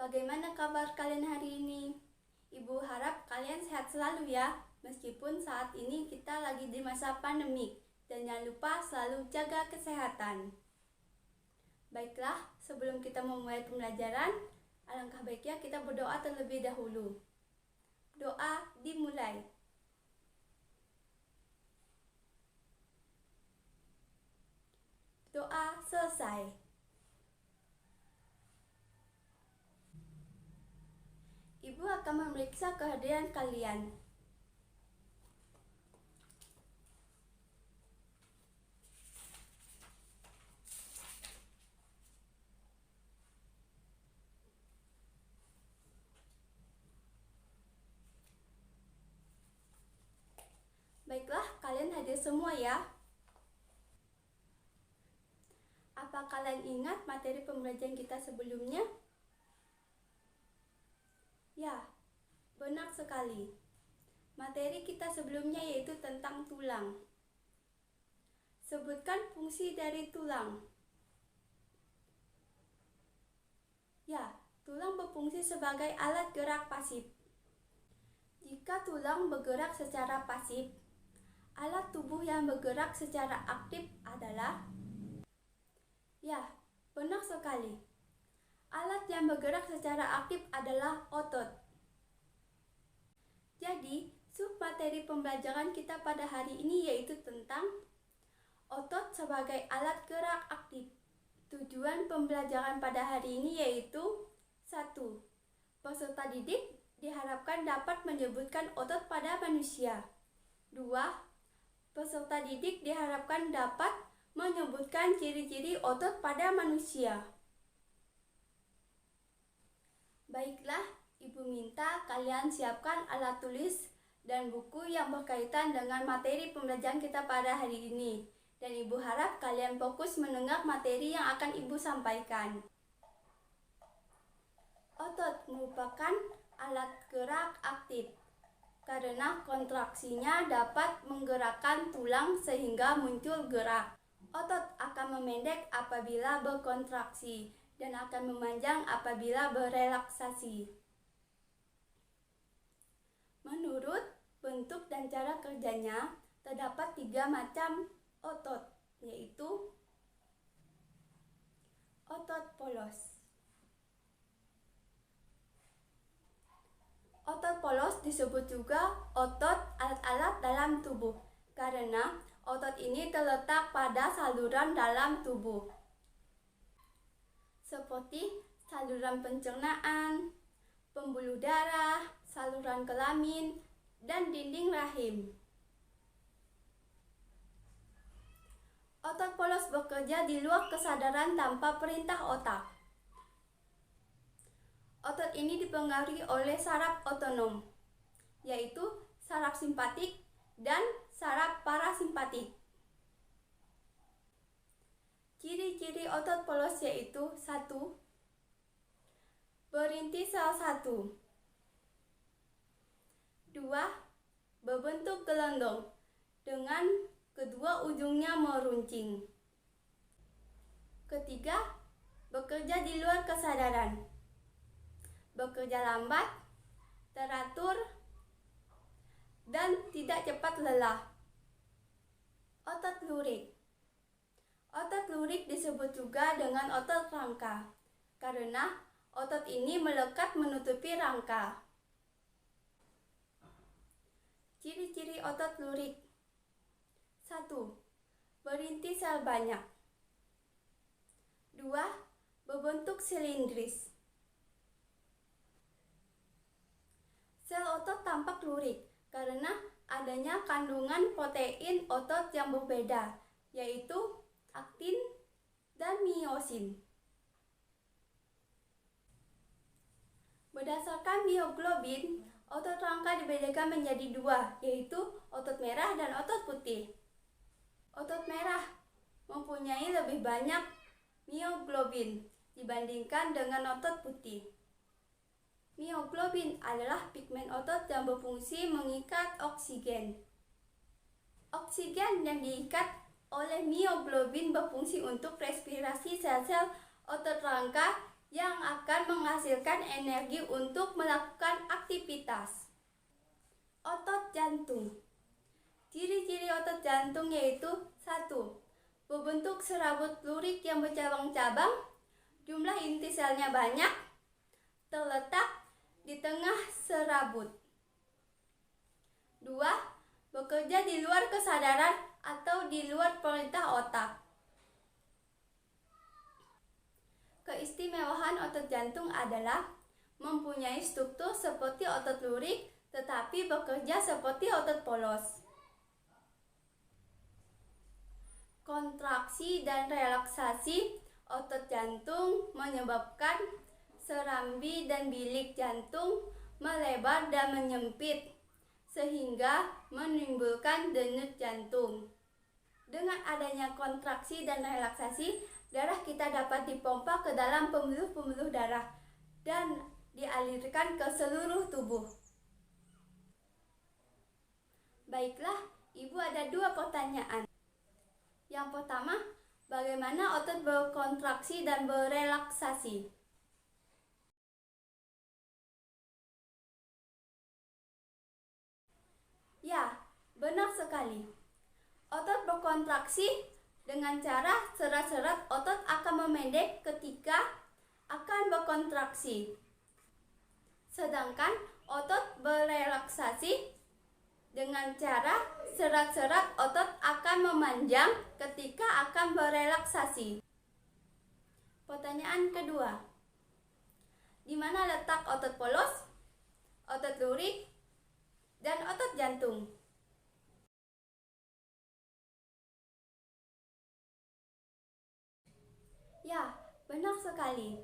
Bagaimana kabar kalian hari ini? Ibu harap kalian sehat selalu ya, meskipun saat ini kita lagi di masa pandemik. Dan jangan lupa selalu jaga kesehatan. Baiklah, sebelum kita memulai pembelajaran, alangkah baiknya kita berdoa terlebih dahulu. Doa dimulai. Doa selesai. Ibu akan memeriksa kehadiran kalian. Baiklah, kalian hadir semua ya. Apa kalian ingat materi pembelajaran kita sebelumnya? Ya, benar sekali. Materi kita sebelumnya yaitu tentang tulang. Sebutkan fungsi dari tulang. Ya, tulang berfungsi sebagai alat gerak pasif. Jika tulang bergerak secara pasif, alat tubuh yang bergerak secara aktif adalah... Ya, benar sekali. Alat yang bergerak secara aktif adalah otot. Jadi, submateri pembelajaran kita pada hari ini yaitu tentang otot sebagai alat gerak aktif. Tujuan pembelajaran pada hari ini yaitu 1. Peserta didik diharapkan dapat menyebutkan otot pada manusia. 2. Peserta didik diharapkan dapat menyebutkan ciri-ciri otot pada manusia. Baiklah, Ibu minta kalian siapkan alat tulis dan buku yang berkaitan dengan materi pembelajaran kita pada hari ini. Dan Ibu harap kalian fokus mendengar materi yang akan Ibu sampaikan. Otot merupakan alat gerak aktif karena kontraksinya dapat menggerakkan tulang sehingga muncul gerak. Otot akan memendek apabila berkontraksi dan akan memanjang apabila berelaksasi. Menurut bentuk dan cara kerjanya, terdapat 3 macam otot, yaitu otot polos. Otot polos disebut juga otot alat-alat dalam tubuh, karena otot ini terletak pada saluran dalam tubuh, seperti saluran pencernaan, pembuluh darah, saluran kelamin, dan dinding rahim. Otot polos bekerja di luar kesadaran tanpa perintah otak. Otot ini dipengaruhi oleh saraf otonom, yaitu saraf simpatik dan saraf parasimpatik. Ciri-ciri otot polos yaitu 1. Berinti sel 1. 2. Berbentuk gelondong dengan kedua ujungnya meruncing. 3. Bekerja di luar kesadaran. Bekerja lambat, teratur, dan tidak cepat lelah. Otot lurik. Otot lurik disebut juga dengan otot rangka, karena otot ini melekat menutupi rangka. Ciri-ciri otot lurik. 1. Berinti sel banyak. 2. Berbentuk silindris. Sel otot tampak lurik karena adanya kandungan protein otot yang berbeda, yaitu aktin dan miosin. Berdasarkan mioglobin, otot rangka dibedakan menjadi 2, yaitu otot merah dan otot putih. Otot merah mempunyai lebih banyak mioglobin dibandingkan dengan otot putih. Mioglobin adalah pigmen otot yang berfungsi mengikat oksigen. Oksigen yang diikat oleh mioglobin berfungsi untuk respirasi sel-sel otot rangka yang akan menghasilkan energi untuk melakukan aktivitas. Otot jantung. Ciri-ciri otot jantung yaitu 1. Berbentuk serabut lurik yang bercabang-cabang, jumlah inti selnya banyak, terletak di tengah serabut. 2. Bekerja di luar kesadaran atau di luar perintah otak. Keistimewaan otot jantung adalah mempunyai struktur seperti otot lurik tetapi bekerja seperti otot polos. Kontraksi dan relaksasi otot jantung menyebabkan serambi dan bilik jantung melebar dan menyempit sehingga menimbulkan denyut jantung. Dengan adanya kontraksi dan relaksasi, darah kita dapat dipompa ke dalam pembuluh-pembuluh darah dan dialirkan ke seluruh tubuh. Baiklah, Ibu ada 2 pertanyaan. Yang pertama, bagaimana otot berkontraksi dan berelaksasi? Ya, benar sekali. Otot berkontraksi dengan cara serat-serat otot akan memendek ketika akan berkontraksi. Sedangkan otot berelaksasi dengan cara serat-serat otot akan memanjang ketika akan berelaksasi. Pertanyaan kedua. Di mana letak otot polos, otot lurik, dan otot jantung? Ya, benar sekali.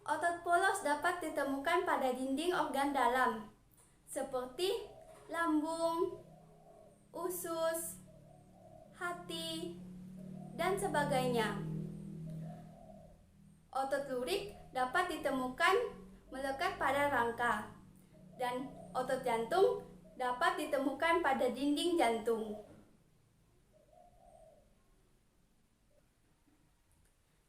Otot polos dapat ditemukan pada dinding organ dalam, seperti lambung, usus, hati, dan sebagainya. Otot lurik dapat ditemukan melekat pada rangka, dan otot jantung dapat ditemukan pada dinding jantung.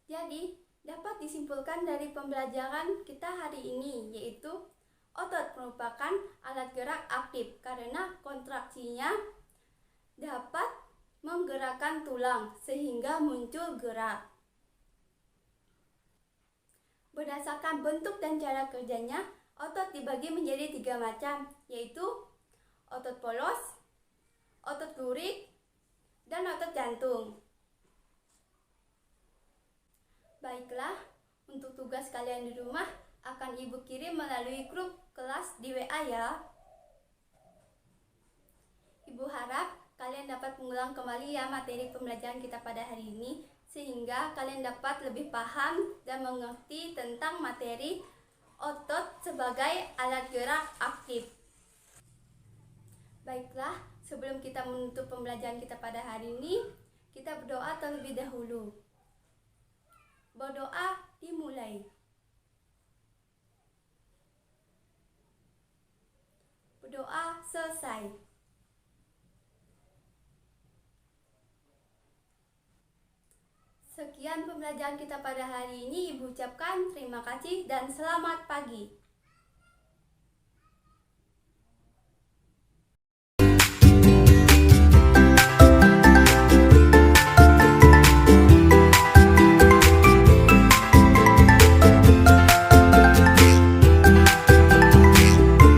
Jadi, dapat disimpulkan dari pembelajaran kita hari ini, yaitu otot merupakan alat gerak aktif karena kontraksinya dapat menggerakkan tulang sehingga muncul gerak. Berdasarkan bentuk dan cara kerjanya, otot dibagi menjadi 3 macam, yaitu otot polos, otot lurik, dan otot jantung. Baiklah, untuk tugas kalian di rumah akan Ibu kirim melalui grup kelas di WA ya. Ibu harap kalian dapat mengulang kembali ya materi pembelajaran kita pada hari ini, sehingga kalian dapat lebih paham dan mengerti tentang materi otot sebagai alat gerak aktif. Baiklah, sebelum kita menutup pembelajaran kita pada hari ini, kita berdoa terlebih dahulu. Berdoa dimulai. Berdoa selesai. Sekian pembelajaran kita pada hari ini. Ibu ucapkan terima kasih dan selamat pagi.